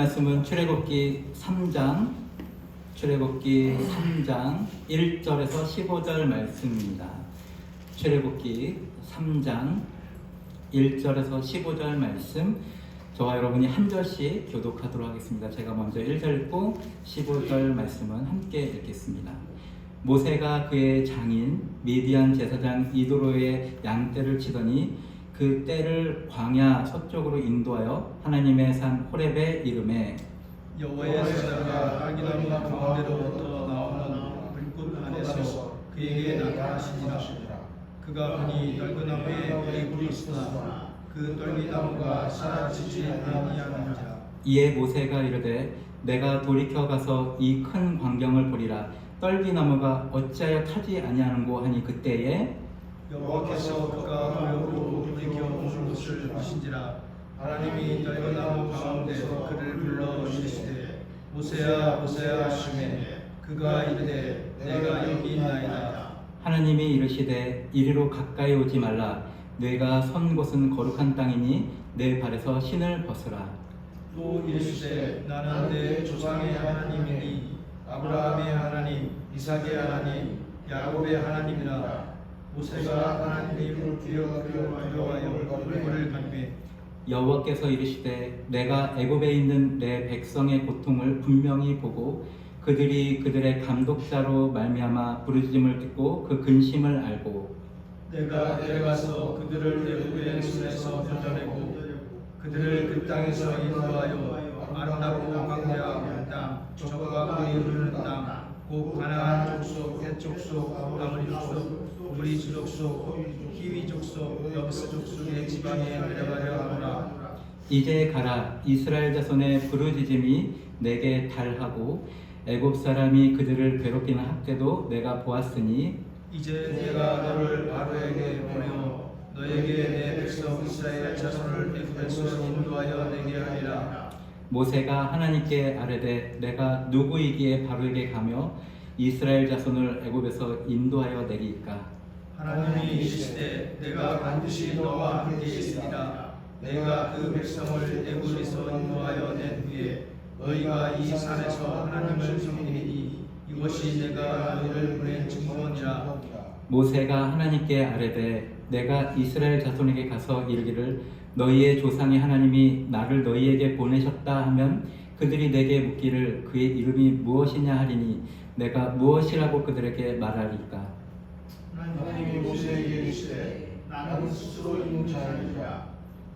말씀은 출애굽기 3장 1절에서 15절 말씀입니다. 출애굽기 3장 1절에서 15절 말씀, 저와 여러분이 한 절씩 교독하도록 하겠습니다. 제가 먼저 1절 읽고 15절 말씀은 함께 읽겠습니다. 모세가 그의 장인 미디안 제사장 이도로의 양떼를 치더니 그 떼를 광야 서쪽으로 인도하여 하나님의 산 호렙에 이르매 여호와의 사자가 딸기나무 가운데로부터 나오는 불꽃 안에서 그에게 나타나시니라. 그가 보니 떨기나무에 불이 있으나 그 떨기나무가 사라지지 아니하는지라. 이에 모세가 이르되 내가 돌이켜 가서 이 큰 광경을 보리라. 떨기나무가 어찌하여 타지 아니하는고 하니 그때에 여호와께서 그가 돌려고 돌이켜 오는 것을 보신지라. 하나님이 떨기나무 가운데서 그를 불러 이르시되 모세야 모세야 하시매 그가 이르되 내가 여기 있나이다. 하나님이 이르시되 이리로 가까이 오지 말라. 내가 선 곳은 거룩한 땅이니 내 발에서 신을 벗으라. 또 이르시되 나는 내 조상의 하나님이니 아브라함의 하나님, 이삭의 하나님, 야곱의 하나님이라. 모세가 하나님의 이름을 두려워하여 얼굴을 가리매 여호와께서 이르시되 내가 애굽에 있는 내 백성의 고통을 분명히 보고 그들이 그들의 감독자로 말미암아 부르짖음을 듣고 그 근심을 알고 내가 내려가서 그들을 애굽의 손에서 건져내고 그들을 그 땅에서 인도하여 아름답고 광대한 땅, 적과 꿀이 흐르는 땅, 곧 가나안 족속, 헷 족속, 아모리 족속, 브리스 족속, 히위 족속, 여부스 족속의 지방에 내려가려 하노라. 이제 가라. 이스라엘 자손의 부르짖음이 내게 달하고 애굽 사람이 그들을 괴롭히는 학대도 내가 보았으니 이제 내가 너를 바로에게 보내어 너에게 내 백성 이스라엘 자손을 애굽에서 인도하여 내게 하리라. 모세가 하나님께 아뢰되 내가 누구이기에 바로에게 가며 이스라엘 자손을 애굽에서 인도하여 내리까? 하나님이 이르시되 내가 반드시 너와 함께 있으리라. 내가 그 백성을 애굽에서 인도하여 낸 후에 너희가 이 산에서 하나님을 섬기리니 이것이 내가 너희를 보낸 증거니라. 모세가 하나님께 아뢰되 내가 이스라엘 자손에게 가서 이르기를 너희의 조상의 하나님이 나를 너희에게 보내셨다 하면 그들이 내게 묻기를 그의 이름이 무엇이냐 하리니 내가 무엇이라고 그들에게 말하리까? 하나님이 모세에게 이르시되 나는 스스로 있는 자이라.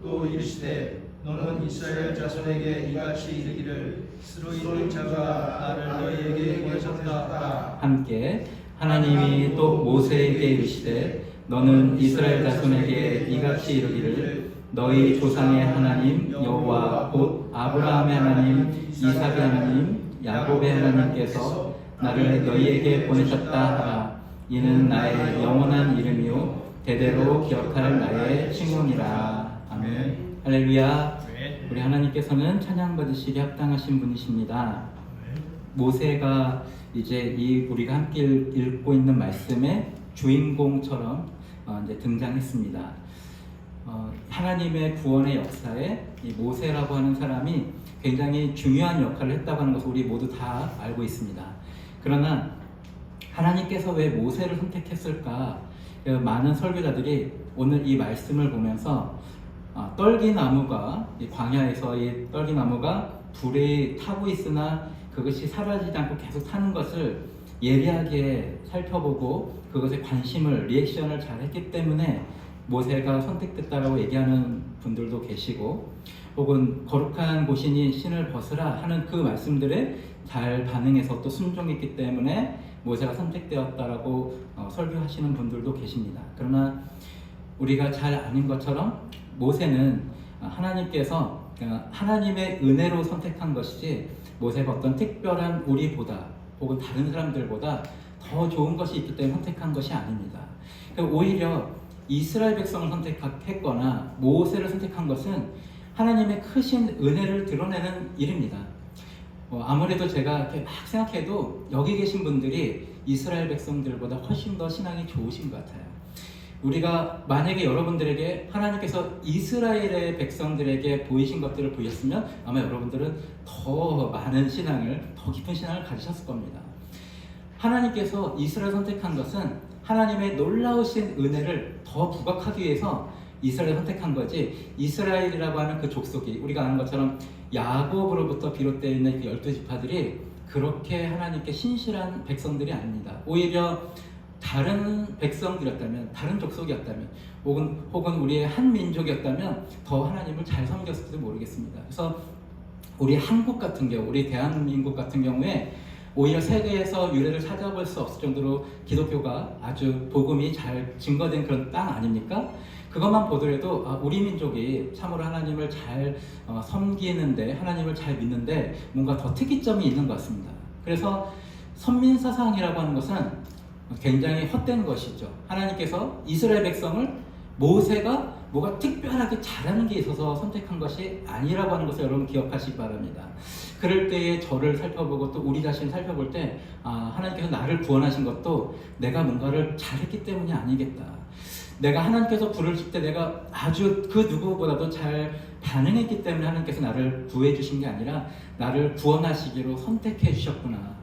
또 이르시되 너는 이스라엘 자손에게 이같이 이르기를 스스로 있는 자가 나를 너희에게 보내셨다 하라. 함께 하나님이 또 모세에게 이르시되 너는 이스라엘 자손에게 이같이 이르기를 너희 조상의 하나님 여호와 곧 아브라함의 하나님 이삭의 하나님 야곱의 하나님께서 나를 너희에게 보내셨다 하라. 이는 나의 영원한 이름이요 대대로 기억할 나의 칭송이라. 아멘. 할렐루야. 우리 하나님께서는 찬양 받으시기 합당하신 분이십니다. 모세가 이제 이 우리가 함께 읽고 있는 말씀의 주인공처럼 이제 등장했습니다. 하나님의 구원의 역사에 이 모세라고 하는 사람이 굉장히 중요한 역할을 했다고 하는 것을 우리 모두 다 알고 있습니다. 그러나 하나님께서 왜 모세를 선택했을까? 많은 설교자들이 오늘 이 말씀을 보면서 떨기나무가 이 광야에서 이 떨기나무가 불이 타고 있으나 그것이 사라지지 않고 계속 타는 것을 예리하게 살펴보고 그것에 관심을 리액션을 잘 했기 때문에 모세가 선택됐다라고 얘기하는 분들도 계시고 혹은 거룩한 곳이니 신을 벗으라 하는 그 말씀들에 잘 반응해서 또 순종했기 때문에 모세가 선택되었다라고 설교하시는 분들도 계십니다. 그러나 우리가 잘 아는 것처럼 모세는 하나님께서 하나님의 은혜로 선택한 것이지 모세가 어떤 특별한 우리보다 혹은 다른 사람들보다 더 좋은 것이 있기 때문에 선택한 것이 아닙니다. 오히려 이스라엘 백성을 선택했거나 모세를 선택한 것은 하나님의 크신 은혜를 드러내는 일입니다. 아무래도 제가 이렇게 막 생각해도 여기 계신 분들이 이스라엘 백성들보다 훨씬 더 신앙이 좋으신 것 같아요. 우리가 만약에 여러분들에게 하나님께서 이스라엘의 백성들에게 보이신 것들을 보였으면 아마 여러분들은 더 많은 신앙을, 더 깊은 신앙을 가지셨을 겁니다. 하나님께서 이스라엘 선택한 것은 하나님의 놀라우신 은혜를 더 부각하기 위해서 이스라엘 선택한 거지, 이스라엘이라고 하는 그 족속이 우리가 아는 것처럼 야곱으로부터 비롯되어 있는 그 12지파들이 그렇게 하나님께 신실한 백성들이 아닙니다. 오히려 다른 백성들이었다면, 다른 족속이었다면, 혹은 우리의 한 민족이었다면 더 하나님을 잘 섬겼을지도 모르겠습니다. 그래서 우리 한국 같은 경우, 우리 대한민국 같은 경우에 오히려 세계에서 유래를 찾아볼 수 없을 정도로 기독교가 아주 복음이 잘 증거된 그런 땅 아닙니까? 그것만 보더라도 우리 민족이 참으로 하나님을 잘 섬기는데, 하나님을 잘 믿는데 뭔가 더 특이점이 있는 것 같습니다. 그래서 선민사상이라고 하는 것은 굉장히 헛된 것이죠. 하나님께서 이스라엘 백성을 모세가 뭐가 특별하게 잘하는 게 있어서 선택한 것이 아니라고 하는 것을 여러분 기억하시기 바랍니다. 그럴 때에 저를 살펴보고 또 우리 자신을 살펴볼 때 하나님께서 나를 구원하신 것도 내가 뭔가를 잘했기 때문이 아니겠다. 내가 하나님께서 부르실 때 내가 아주 그 누구보다도 잘 반응했기 때문에 하나님께서 나를 구해 주신 게 아니라 나를 구원하시기로 선택해 주셨구나.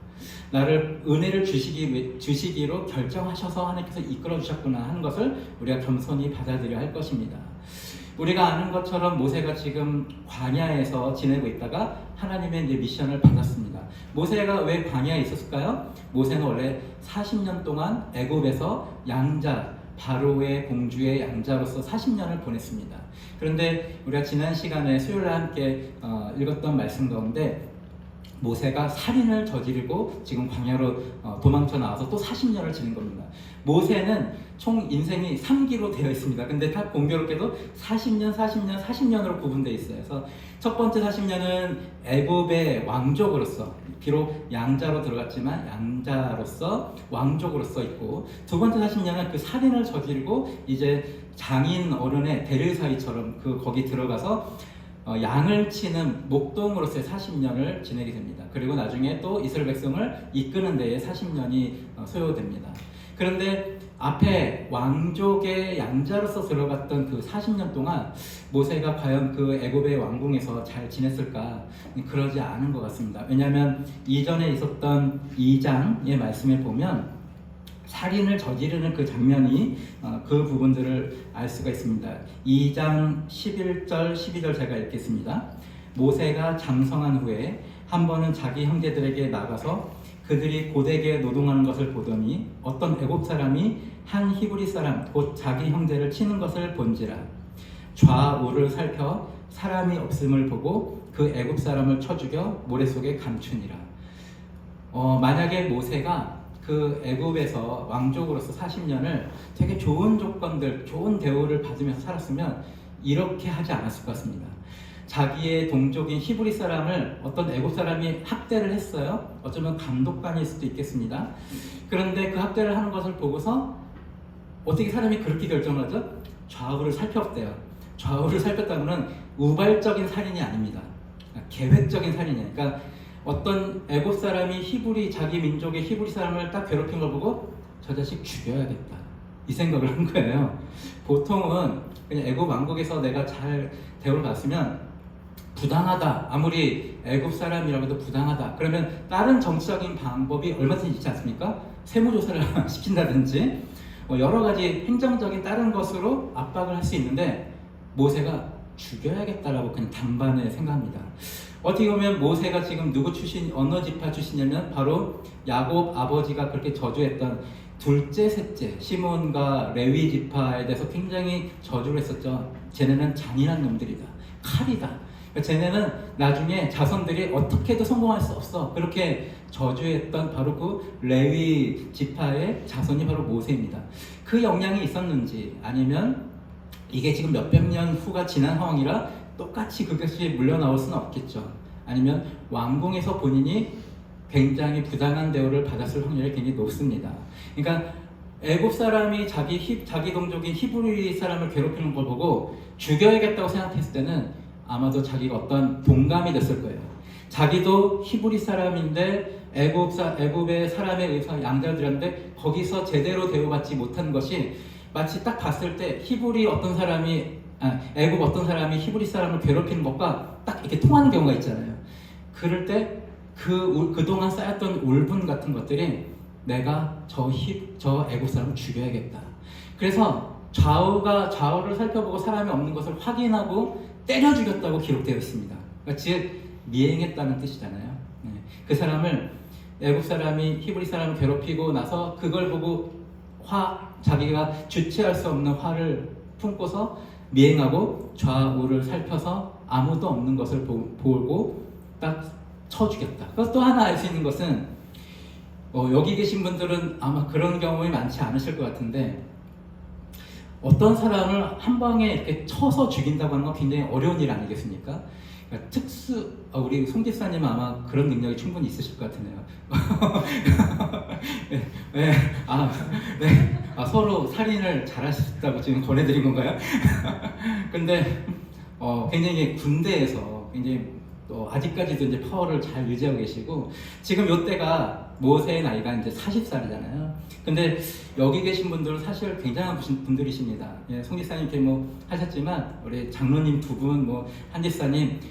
나를 은혜를 주시기로 결정하셔서 하나님께서 이끌어 주셨구나 하는 것을 우리가 겸손히 받아들여야 할 것입니다. 우리가 아는 것처럼 모세가 지금 광야에서 지내고 있다가 하나님의 이제 미션을 받았습니다. 모세가 왜 광야에 있었을까요? 모세는 원래 40년 동안 애굽에서 양자, 바로의 공주의 양자로서 40년을 보냈습니다. 그런데 우리가 지난 시간에 수요일에 함께 읽었던 말씀 가운데 모세가 살인을 저지르고 지금 광야로 도망쳐 나와서 또 40년을 지낸 겁니다. 모세는 총 인생이 3기로 되어 있습니다. 근데 다 공교롭게도 40년, 40년, 40년으로 구분되어 있어요. 그래서 첫 번째 40년은 애굽의 왕족으로서, 비록 양자로 들어갔지만 양자로서 왕족으로서 있고, 두 번째 40년은 그 살인을 저지르고 이제 장인 어른의 대리사위처럼 거기 들어가서 양을 치는 목동으로서의 40년을 지내게 됩니다. 그리고 나중에 또 이스라엘 백성을 이끄는 데에 40년이 소요됩니다. 그런데 앞에 왕족의 양자로서 들어갔던 그 40년 동안 모세가 과연 그 애굽의 왕궁에서 잘 지냈을까? 그러지 않은 것 같습니다. 왜냐하면 이전에 있었던 2장의 말씀에 보면 살인을 저지르는 그 장면이 그 부분들을 알 수가 있습니다. 2장 11절, 12절 제가 읽겠습니다. 모세가 장성한 후에 한 번은 자기 형제들에게 나가서 그들이 고되게 노동하는 것을 보더니 어떤 애굽 사람이 한 히브리 사람 곧 자기 형제를 치는 것을 본지라. 좌우를 살펴 사람이 없음을 보고 그 애굽 사람을 쳐 죽여 모래 속에 감추니라. 만약에 모세가 그 애굽에서 왕족으로서 40년을 되게 좋은 조건들, 좋은 대우를 받으면서 살았으면 이렇게 하지 않았을 것 같습니다. 자기의 동족인 히브리 사람을 어떤 애굽 사람이 학대를 했어요. 어쩌면 감독관일 수도 있겠습니다. 그런데 그 학대를 하는 것을 보고서 어떻게 사람이 그렇게 결정을 하죠? 좌우를 살폈대요. 좌우를 살폈다는 우발적인 살인이 아닙니다. 계획적인 살인이에요. 그러니까 어떤 애굽 사람이 자기 민족의 히브리 사람을 딱 괴롭힌 걸 보고 저 자식 죽여야겠다 이 생각을 한 거예요. 보통은 그냥 애굽 왕국에서 내가 잘 대우를 받았으면 부당하다, 아무리 애굽 사람이라고 해도 부당하다 그러면 다른 정치적인 방법이 얼마든지 있지 않습니까? 세무조사를 시킨다든지 여러 가지 행정적인 다른 것으로 압박을 할 수 있는데 모세가 죽여야겠다라고 그냥 단번에 생각합니다. 어떻게 보면 모세가 지금 누구 출신, 어느 지파 출신이냐면 바로 야곱 아버지가 그렇게 저주했던 둘째, 셋째 시몬과 레위 지파에 대해서 굉장히 저주를 했었죠. 쟤네는 잔인한 놈들이다, 칼이다. 쟤네는 나중에 자손들이 어떻게도 성공할 수 없어. 그렇게 저주했던 바로 그 레위 지파의 자손이 바로 모세입니다. 그 영향이 있었는지 아니면 이게 지금 몇백 년 후가 지난 상황이라 똑같이 그것이 물려나올 수는 없겠죠. 아니면 왕궁에서 본인이 굉장히 부당한 대우를 받았을 확률이 굉장히 높습니다. 그러니까 애굽 사람이 자기 동족인 히브리 사람을 괴롭히는 걸 보고 죽여야겠다고 생각했을 때는 아마도 자기가 어떤 동감이 됐을 거예요. 자기도 히브리 사람인데 애굽의 사람에 의해서 양자를 드렸는데 거기서 제대로 대우받지 못한 것이 마치 딱 봤을 때 애굽 어떤 사람이 히브리 사람을 괴롭히는 것과 딱 이렇게 통하는 경우가 있잖아요. 그럴 때 그동안 쌓였던 울분 같은 것들이 내가 저 애굽 사람을 죽여야겠다. 그래서 좌우를 살펴보고 사람이 없는 것을 확인하고 때려 죽였다고 기록되어 있습니다. 그러니까 즉 미행했다는 뜻이잖아요. 네. 그 사람을 애굽 사람이 히브리 사람을 괴롭히고 나서 그걸 보고 자기가 주체할 수 없는 화를 품고서 미행하고 좌우를 살펴서 아무도 없는 것을 보고 딱 쳐 죽였다. 또 하나 알 수 있는 것은 여기 계신 분들은 아마 그런 경험이 많지 않으실 것 같은데 어떤 사람을 한 방에 이렇게 쳐서 죽인다고 하는 건 굉장히 어려운 일 아니겠습니까? 그러니까 우리 송 집사님은 아마 그런 능력이 충분히 있으실 것 같으네요. 네. 서로 살인을 잘하셨다고 지금 권해드린 건가요? 근데 굉장히 군대에서 굉장히 또 아직까지도 이제 파워를 잘 유지하고 계시고 지금 이때가 모세의 나이가 이제 40살이잖아요. 근데 여기 계신 분들은 사실 굉장한 분들이십니다. 예, 송 집사님께 하셨지만 우리 장로님 두 분, 한 집사님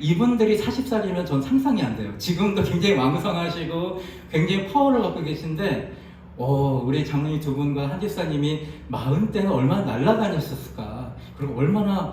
이분들이 40살이면 전 상상이 안 돼요. 지금도 굉장히 왕성하시고 굉장히 파워를 갖고 계신데 우리 장로님 두 분과 한 집사님이 40대는 얼마나 날아다녔었을까. 그리고 얼마나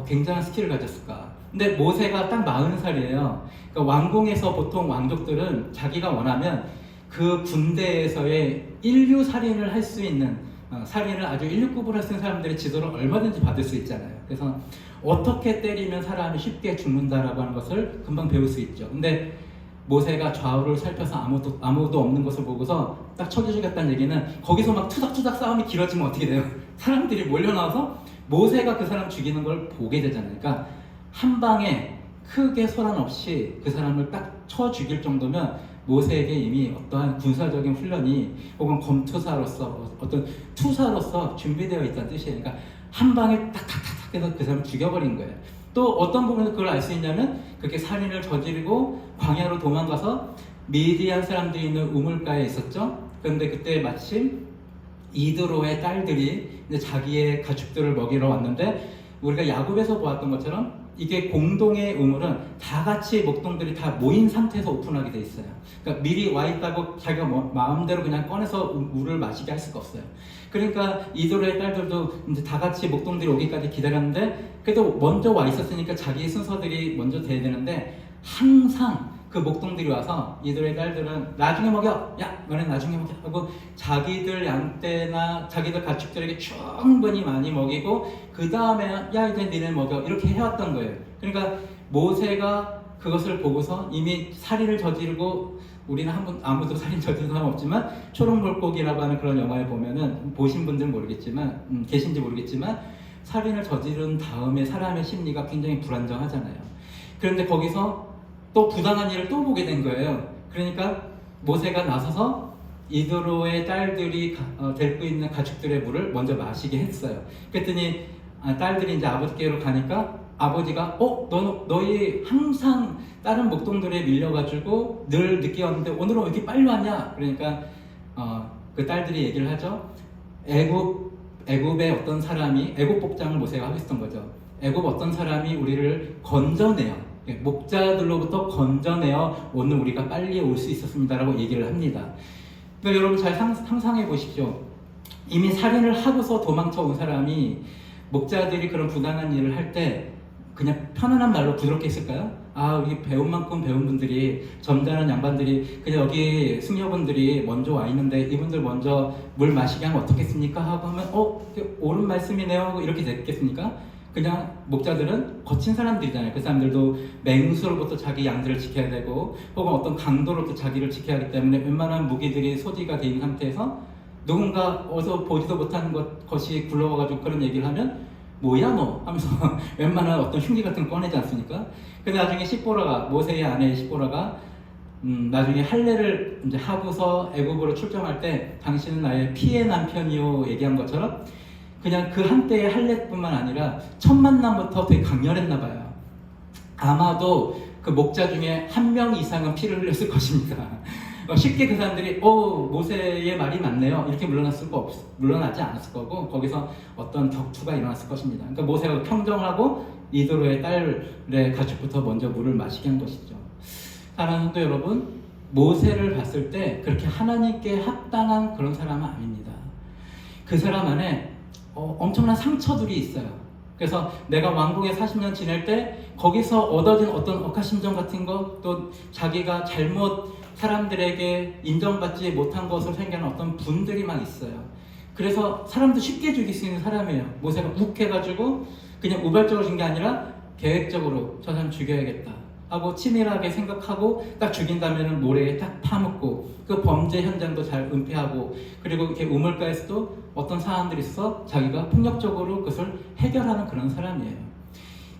굉장한 스킬을 가졌을까. 근데 모세가 딱 40살이에요. 그러니까 왕궁에서 보통 왕족들은 자기가 원하면 그 군대에서의 인류 살인을 할 수 있는 살인을 아주 1급으로 할 수 있는 사람들의 지도를 얼마든지 받을 수 있잖아요. 그래서 어떻게 때리면 사람이 쉽게 죽는다라고 하는 것을 금방 배울 수 있죠. 근데 모세가 좌우를 살펴서 아무도 없는 것을 보고서 딱 쳐주시겠다는 얘기는 거기서 막 투닥투닥 싸움이 길어지면 어떻게 돼요? 사람들이 몰려나와서 모세가 그 사람 죽이는 걸 보게 되잖아요. 그러니까 한 방에 크게 소란 없이 그 사람을 딱 쳐 죽일 정도면 모세에게 이미 어떠한 군사적인 훈련이 혹은 검투사로서 어떤 투사로서 준비되어 있다는 뜻이에요. 그러니까 한 방에 딱딱딱 해서 그 사람을 죽여버린 거예요. 또 어떤 부분에서 그걸 알 수 있냐면 그렇게 살인을 저지르고 광야로 도망가서 미디안 사람들이 있는 우물가에 있었죠. 그런데 그때 마침 이드로의 딸들이 이제 자기의 가축들을 먹이러 왔는데 우리가 야곱에서 보았던 것처럼 이게 공동의 우물은 다 같이 목동들이 다 모인 상태에서 오픈하게 돼 있어요. 그러니까 미리 와 있다고 자기가 마음대로 그냥 꺼내서 물을 마시게 할 수가 없어요. 그러니까 이도로의 딸들도 이제 다 같이 목동들이 오기까지 기다렸는데 그래도 먼저 와 있었으니까 자기 순서들이 먼저 돼야 되는데 항상 그 목동들이 와서 이도로의 딸들은 나중에 먹여! 야! 너네 나중에 먹여! 하고 자기들 양떼나 자기들 가축들에게 충분히 많이 먹이고 그 다음에 야 이제 니네 먹여! 이렇게 해왔던 거예요. 그러니까 모세가 그것을 보고서 이미 살인을 저지르고 우리는 아무도 살인 저지른 사람 없지만 초록물고기라고 하는 그런 영화에 보면은 보신 분들은 모르겠지만 계신지 모르겠지만 살인을 저지른 다음에 사람의 심리가 굉장히 불안정하잖아요. 그런데 거기서 또 부당한 일을 또 보게 된 거예요. 그러니까 모세가 나서서 이드로의 딸들이 데리고 있는 가축들의 물을 먼저 마시게 했어요. 그랬더니 딸들이 이제 아버지께로 가니까 아버지가 너희 항상 다른 목동들에 밀려가지고 늘 늦게 왔는데 오늘은 왜 이렇게 빨리 왔냐? 그러니까 그 딸들이 얘기를 하죠. 애굽의 어떤 사람이 애굽 복장을 모세가 하고 있었던 거죠. 애굽 어떤 사람이 우리를 건져내요. 목자들로부터 건져내어 오늘 우리가 빨리 올 수 있었습니다라고 얘기를 합니다. 그러니까 여러분 잘 상상해 보십시오. 이미 살인을 하고서 도망쳐 온 사람이 목자들이 그런 부당한 일을 할 때 그냥 편안한 말로 부드럽게 했을까요? 우리 배운 만큼 배운 분들이 점잖은 양반들이 그냥 여기 승려분들이 먼저 와 있는데 이분들 먼저 물 마시게 하면 어떻겠습니까? 하고 하면 옳은 말씀이네요 하고 이렇게 됐겠습니까? 그냥 목자들은 거친 사람들이잖아요. 그 사람들도 맹수로부터 자기 양들을 지켜야 되고 혹은 어떤 강도로부터 자기를 지켜야 하기 때문에 웬만한 무기들이 소지가 된 상태에서 누군가 어서 보지도 못한 것이 굴러와가지고 그런 얘기를 하면 뭐야 너? 하면서 웬만한 어떤 흉기 같은 거 꺼내지 않습니까? 근데 나중에 십보라가 모세의 아내 십보라가 나중에 할례를 이제 하고서 애굽으로 출정할 때 당신은 나의 피의 남편이요 얘기한 것처럼 그냥 그 한때의 할례뿐만 아니라 첫 만남부터 되게 강렬했나 봐요. 아마도 그 목자 중에 한 명 이상은 피를 흘렸을 것입니다. 쉽게 그 사람들이 모세의 말이 맞네요 이렇게 물러나지 않았을 거고 거기서 어떤 격투가 일어났을 것입니다. 그러니까 모세가 평정하고 이도로의 딸의 가축부터 먼저 물을 마시게 한 것이죠. 사랑하는 성도 여러분, 모세를 봤을 때 그렇게 하나님께 합당한 그런 사람은 아닙니다. 그 사람 안에 엄청난 상처들이 있어요. 그래서 내가 왕궁에 40년 지낼 때 거기서 얻어진 어떤 억하심정 같은 것, 또 자기가 잘못 사람들에게 인정받지 못한 것으로 생겨난 어떤 분들이 막 있어요. 그래서 사람도 쉽게 죽일 수 있는 사람이에요. 모세가 욱해가지고 그냥 우발적으로 준 게 아니라 계획적으로 저 사람 죽여야겠다 하고 치밀하게 생각하고 딱 죽인다면 모래에 딱 파묻고 그 범죄 현장도 잘 은폐하고 그리고 이렇게 우물가에서도 어떤 사람들이 있어서 자기가 폭력적으로 그것을 해결하는 그런 사람이에요.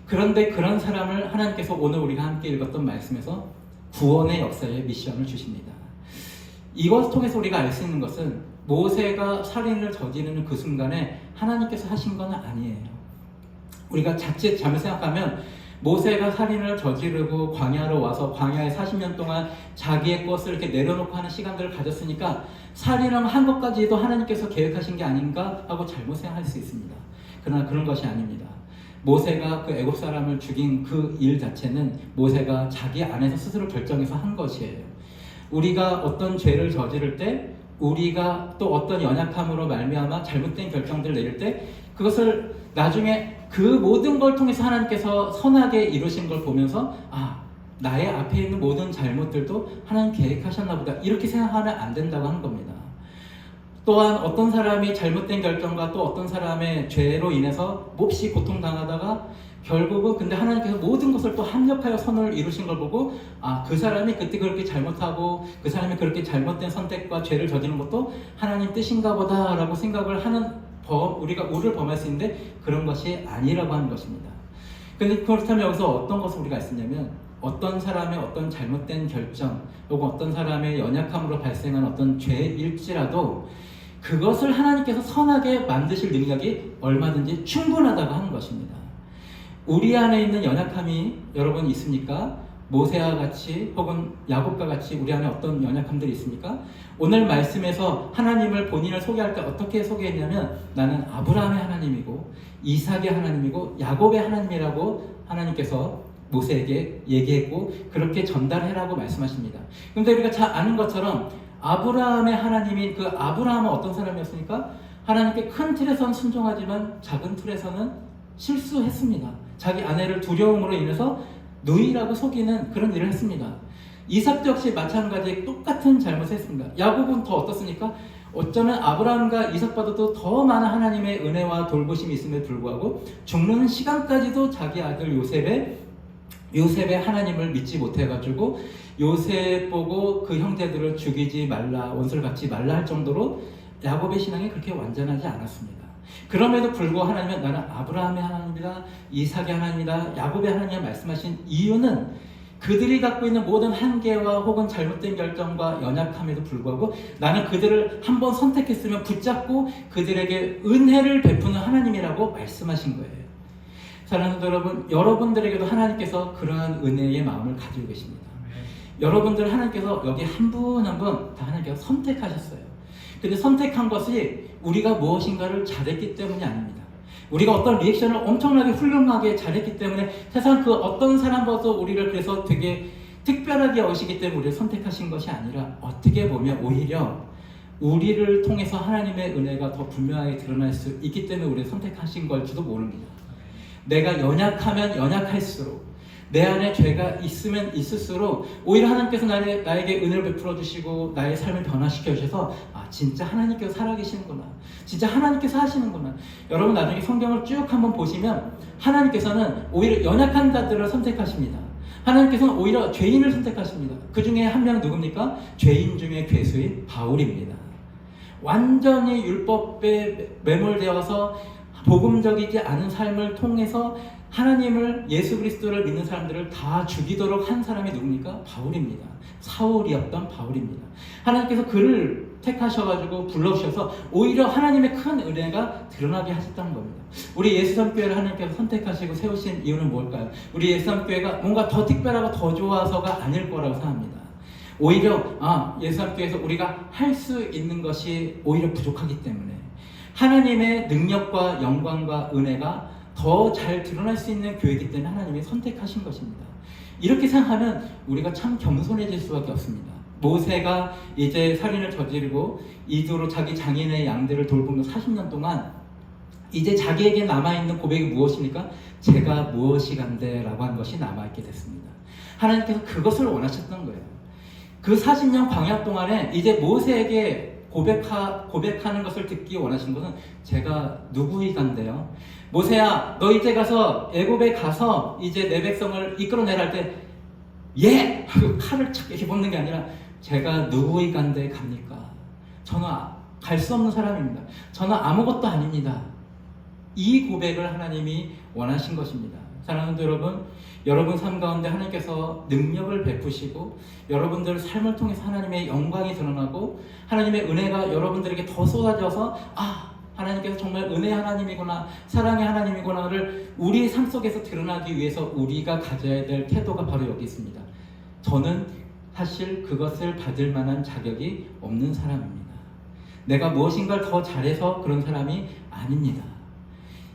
그런데 그런 사람을 하나님께서 오늘 우리가 함께 읽었던 말씀에서 구원의 역사의 미션을 주십니다. 이것 통해서 우리가 알 수 있는 것은 모세가 살인을 저지르는 그 순간에 하나님께서 하신 건 아니에요. 우리가 자칫 잘못 생각하면 모세가 살인을 저지르고 광야로 와서 광야에 40년 동안 자기의 것을 이렇게 내려놓고 하는 시간들을 가졌으니까 살인을 한 것까지도 하나님께서 계획하신 게 아닌가 하고 잘못 생각할 수 있습니다. 그러나 그런 것이 아닙니다. 모세가 그 애굽 사람을 죽인 그 일 자체는 모세가 자기 안에서 스스로 결정해서 한 것이에요. 우리가 어떤 죄를 저지를 때 우리가 또 어떤 연약함으로 말미암아 잘못된 결정들을 내릴 때 그것을 나중에 그 모든 걸 통해서 하나님께서 선하게 이루신 걸 보면서 나의 앞에 있는 모든 잘못들도 하나님 계획하셨나 보다 이렇게 생각하면 안 된다고 하는 겁니다. 또한 어떤 사람이 잘못된 결정과 또 어떤 사람의 죄로 인해서 몹시 고통당하다가 결국은 근데 하나님께서 모든 것을 또 합력하여 선을 이루신 걸 보고 그 사람이 그때 그렇게 잘못하고 그 사람이 그렇게 잘못된 선택과 죄를 저지른 것도 하나님 뜻인가 보다 라고 생각을 하는 우리가 우를 범할 수 있는데 그런 것이 아니라고 하는 것입니다. 근데 그렇다면 여기서 어떤 것을 우리가 알 수 있냐면 어떤 사람의 어떤 잘못된 결정 혹은 어떤 사람의 연약함으로 발생한 어떤 죄일지라도 그것을 하나님께서 선하게 만드실 능력이 얼마든지 충분하다고 하는 것입니다. 우리 안에 있는 연약함이 여러분 있습니까? 모세와 같이 혹은 야곱과 같이 우리 안에 어떤 연약함들이 있습니까? 오늘 말씀에서 하나님을 본인을 소개할 때 어떻게 소개했냐면 나는 아브라함의 하나님이고 이삭의 하나님이고 야곱의 하나님이라고 하나님께서 모세에게 얘기했고 그렇게 전달해라고 말씀하십니다. 그런데 우리가 잘 아는 것처럼 아브라함의 하나님인 그 아브라함은 어떤 사람이었습니까? 하나님께 큰 틀에서는 순종하지만 작은 틀에서는 실수했습니다. 자기 아내를 두려움으로 인해서 누이라고 속이는 그런 일을 했습니다. 이삭도 역시 마찬가지 똑같은 잘못을 했습니다. 야곱은 더 어떻습니까? 어쩌면 아브라함과 이삭보다도 더 많은 하나님의 은혜와 돌보심이 있음에도 불구하고 죽는 시간까지도 자기 아들 요셉의 하나님을 믿지 못해가지고 요셉 보고 그 형제들을 죽이지 말라, 원수를 갚지 말라 할 정도로 야곱의 신앙이 그렇게 완전하지 않았습니다. 그럼에도 불구하고 하나님은 나는 아브라함의 하나님이다, 이삭의 하나님이다, 야곱의 하나님을 말씀하신 이유는 그들이 갖고 있는 모든 한계와 혹은 잘못된 결정과 연약함에도 불구하고 나는 그들을 한번 선택했으면 붙잡고 그들에게 은혜를 베푸는 하나님이라고 말씀하신 거예요. 사랑하는 여러분, 여러분들에게도 하나님께서 그러한 은혜의 마음을 가지고 계십니다. 여러분들 하나님께서 여기 한 분 한 분 다 하나님께서 선택하셨어요. 근데 선택한 것이 우리가 무엇인가를 잘했기 때문이 아닙니다. 우리가 어떤 리액션을 엄청나게 훌륭하게 잘했기 때문에 세상 그 어떤 사람보다도 우리를 그래서 되게 특별하게 여기시기 때문에 우리를 선택하신 것이 아니라 어떻게 보면 오히려 우리를 통해서 하나님의 은혜가 더 분명하게 드러날 수 있기 때문에 우리를 선택하신 걸지도 모릅니다. 내가 연약하면 연약할수록 내 안에 죄가 있으면 있을수록 오히려 하나님께서 나에게 은혜를 베풀어 주시고 나의 삶을 변화시켜 주셔서 진짜 하나님께서 살아계시는구나, 진짜 하나님께서 하시는구나. 여러분 나중에 성경을 쭉 한번 보시면 하나님께서는 오히려 연약한 자들을 선택하십니다. 하나님께서는 오히려 죄인을 선택하십니다. 그 중에 한 명 누굽니까? 죄인 중에 괴수인 바울입니다. 완전히 율법에 매몰되어서 복음적이지 않은 삶을 통해서 하나님을, 예수 그리스도를 믿는 사람들을 다 죽이도록 한 사람이 누굽니까? 바울입니다. 사울이었던 바울입니다. 하나님께서 그를 택하셔가지고 불러주셔서 오히려 하나님의 큰 은혜가 드러나게 하셨다는 겁니다. 우리 예수섬교회를 하나님께서 선택하시고 세우신 이유는 뭘까요? 우리 예수섬교회가 뭔가 더 특별하고 더 좋아서가 아닐 거라고 생각합니다. 오히려 예수 함께해서 우리가 할 수 있는 것이 오히려 부족하기 때문에 하나님의 능력과 영광과 은혜가 더 잘 드러날 수 있는 교회이기 때문에 하나님이 선택하신 것입니다. 이렇게 생각하면 우리가 참 겸손해질 수밖에 없습니다. 모세가 이제 살인을 저지르고 이도로 자기 장인의 양들을 돌보며 40년 동안 이제 자기에게 남아있는 고백이 무엇입니까? 제가 무엇이간데 라고 하는 것이 남아있게 됐습니다. 하나님께서 그것을 원하셨던 거예요. 그 40년 광야 동안에 이제 모세에게 고백하는 것을 듣기 원하신 것은 제가 누구이간데요. 모세야, 너 이제 가서 애굽에 가서 이제 내 백성을 이끌어내라 할 때 예! 하고 칼을 착 이렇게 뽑는 게 아니라 제가 누구이간데 갑니까? 저는 갈 수 없는 사람입니다. 저는 아무것도 아닙니다. 이 고백을 하나님이 원하신 것입니다. 사랑하는 여러분, 여러분 삶 가운데 하나님께서 능력을 베푸시고 여러분들 삶을 통해서 하나님의 영광이 드러나고 하나님의 은혜가 여러분들에게 더 쏟아져서 하나님께서 정말 은혜의 하나님이구나, 사랑의 하나님이구나를 우리 삶 속에서 드러나기 위해서 우리가 가져야 될 태도가 바로 여기 있습니다. 저는 사실 그것을 받을 만한 자격이 없는 사람입니다. 내가 무엇인가를 더 잘해서 그런 사람이 아닙니다.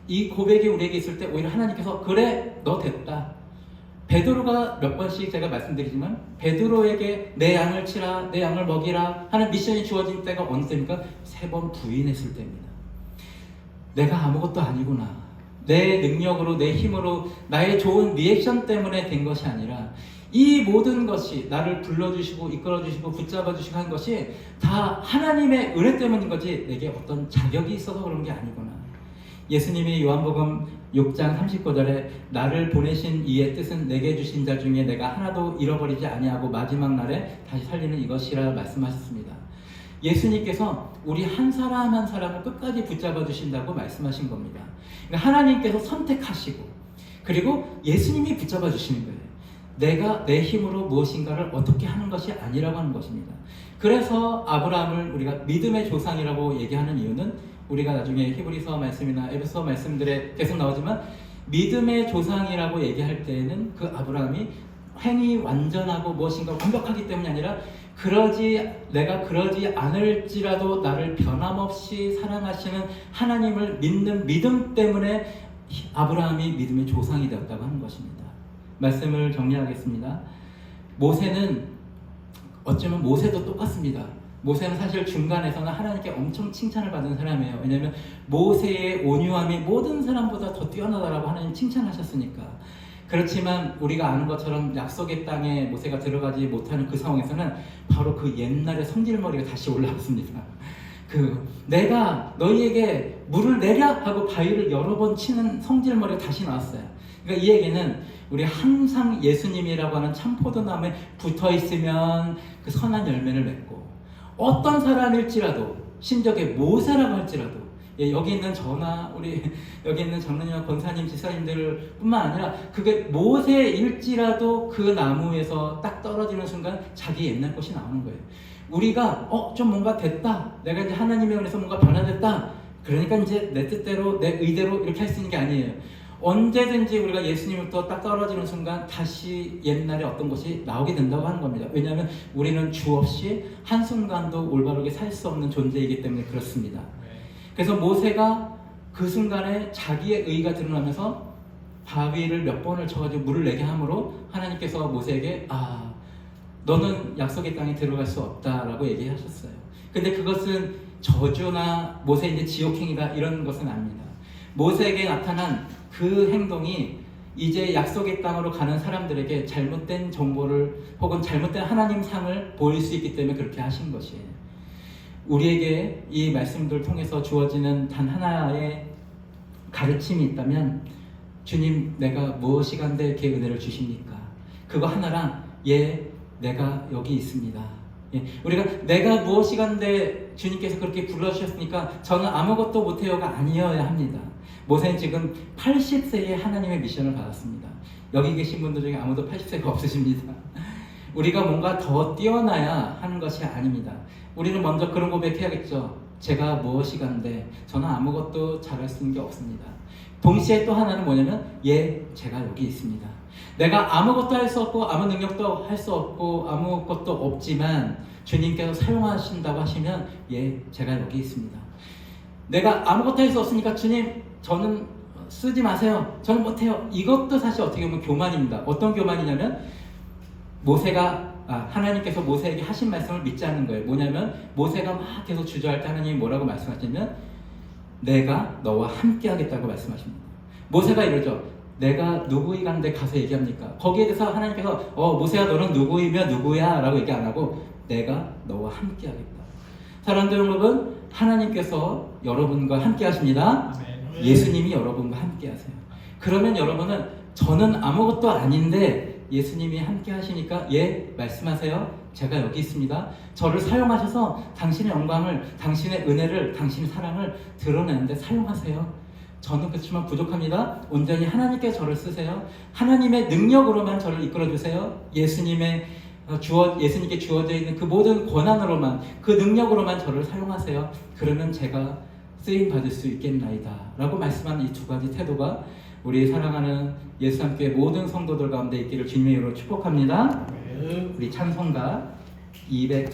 이 고백이 우리에게 있을 때 오히려 하나님께서 그래, 너 됐다. 베드로가 몇 번씩 제가 말씀드리지만 베드로에게 내 양을 치라, 내 양을 먹이라 하는 미션이 주어진 때가 어느 때입니까? 3번 부인했을 때입니다. 내가 아무것도 아니구나. 내 능력으로, 내 힘으로, 나의 좋은 리액션 때문에 된 것이 아니라 이 모든 것이 나를 불러주시고 이끌어주시고 붙잡아주시고 한 것이 다 하나님의 은혜 때문인 거지 내게 어떤 자격이 있어서 그런 게 아니구나. 예수님이 요한복음 6장 39절에 나를 보내신 이의 뜻은 내게 주신 자 중에 내가 하나도 잃어버리지 아니하고 마지막 날에 다시 살리는 이것이라 말씀하셨습니다. 예수님께서 우리 한 사람 한 사람을 끝까지 붙잡아 주신다고 말씀하신 겁니다. 그러니까 하나님께서 선택하시고 그리고 예수님이 붙잡아 주시는 거예요. 내가 내 힘으로 무엇인가를 어떻게 하는 것이 아니라고 하는 것입니다. 그래서 아브라함을 우리가 믿음의 조상이라고 얘기하는 이유는 우리가 나중에 히브리서 말씀이나 에베소 말씀들에 계속 나오지만 믿음의 조상이라고 얘기할 때에는 그 아브라함이 행위 완전하고 무엇인가 완벽하기 때문이 아니라 내가 그러지 않을지라도 나를 변함없이 사랑하시는 하나님을 믿는 믿음 때문에 아브라함이 믿음의 조상이 되었다고 하는 것입니다. 말씀을 정리하겠습니다. 모세는 어쩌면 모세도 똑같습니다. 모세는 사실 중간에서는 하나님께 엄청 칭찬을 받은 사람이에요. 왜냐하면 모세의 온유함이 모든 사람보다 더 뛰어나다라고 하나님 칭찬하셨으니까. 그렇지만 우리가 아는 것처럼 약속의 땅에 모세가 들어가지 못하는 그 상황에서는 바로 그 옛날의 성질머리가 다시 올라왔습니다. 내가 너희에게 물을 내랴 하고 바위를 여러 번 치는 성질머리가 다시 나왔어요. 그러니까 이 얘기는 우리 항상 예수님이라고 하는 참포도나무에 붙어 있으면 그 선한 열매를 맺고 어떤 사람일지라도 심지어 모세라고 할지라도 여기 있는 저나 우리 여기 있는 장로님과 권사님, 지사님들 뿐만 아니라 그게 모세일지라도 그 나무에서 딱 떨어지는 순간 자기 옛날 것이 나오는 거예요. 우리가 좀 뭔가 됐다. 내가 이제 하나님의 은혜에서 뭔가 변화됐다. 그러니까 이제 내 뜻대로 내 의대로 이렇게 할 수 있는 게 아니에요. 언제든지 우리가 예수님부터 딱 떨어지는 순간 다시 옛날에 어떤 것이 나오게 된다고 하는 겁니다. 왜냐하면 우리는 주 없이 한순간도 올바르게 살 수 없는 존재이기 때문에 그렇습니다. 그래서 모세가 그 순간에 자기의 의가 드러나면서 바위를 몇 번을 쳐가지고 물을 내게 함으로 하나님께서 모세에게 너는 약속의 땅에 들어갈 수 없다라고 얘기하셨어요. 근데 그것은 저주나 모세 이제 지옥행이다 이런 것은 아닙니다. 모세에게 나타난 그 행동이 이제 약속의 땅으로 가는 사람들에게 잘못된 정보를 혹은 잘못된 하나님 상을 보일 수 있기 때문에 그렇게 하신 것이에요. 우리에게 이 말씀들을 통해서 주어지는 단 하나의 가르침이 있다면 주님 내가 무엇이간데 이렇게 은혜를 주십니까? 그거 하나랑 내가 여기 있습니다. 우리가 내가 무엇이간데 주님께서 그렇게 불러주셨으니까 저는 아무것도 못해요가 아니어야 합니다. 모세는 지금 80세에 하나님의 미션을 받았습니다. 여기 계신 분들 중에 아무도 80세가 없으십니다. 우리가 뭔가 더 뛰어나야 하는 것이 아닙니다. 우리는 먼저 그런 고백해야겠죠. 제가 무엇이간데 저는 아무것도 잘할 수 있는 게 없습니다. 동시에 또 하나는 뭐냐면 제가 여기 있습니다. 내가 아무것도 할 수 없고 아무 능력도 할 수 없고 아무것도 없지만 주님께서 사용하신다고 하시면 예, 제가 여기 있습니다. 내가 아무것도 할 수 없으니까 주님 저는 쓰지 마세요. 저는 못해요. 이것도 사실 어떻게 보면 교만입니다. 어떤 교만이냐면 하나님께서 모세에게 하신 말씀을 믿지 않는 거예요. 뭐냐면 모세가 막 계속 주저할 때 하나님이 뭐라고 말씀하시냐면 내가 너와 함께 하겠다고 말씀하십니다. 모세가 이러죠. 내가 누구이간데 가서 얘기합니까? 거기에 대해서 하나님께서 모세야 너는 누구이며 누구야? 라고 얘기 안 하고 내가 너와 함께 하겠다. 사랑하는 여러분, 하나님께서 여러분과 함께 하십니다. 예수님이 여러분과 함께 하세요. 그러면 여러분은 저는 아무것도 아닌데 예수님이 함께 하시니까 예, 말씀하세요. 제가 여기 있습니다. 저를 사용하셔서 당신의 영광을, 당신의 은혜를, 당신의 사랑을 드러내는데 사용하세요. 저는 그렇지만 부족합니다. 온전히 하나님께 저를 쓰세요. 하나님의 능력으로만 저를 이끌어주세요. 예수님께 주어져 있는 그 모든 권한으로만, 그 능력으로만 저를 사용하세요. 그러면 제가 쓰임받을 수 있겠나이다 라고 말씀하는 이 두 가지 태도가 우리 사랑하는 예수함교회 모든 성도들 가운데 있기를 주님의 이름으로 축복합니다. 우리 찬송가 200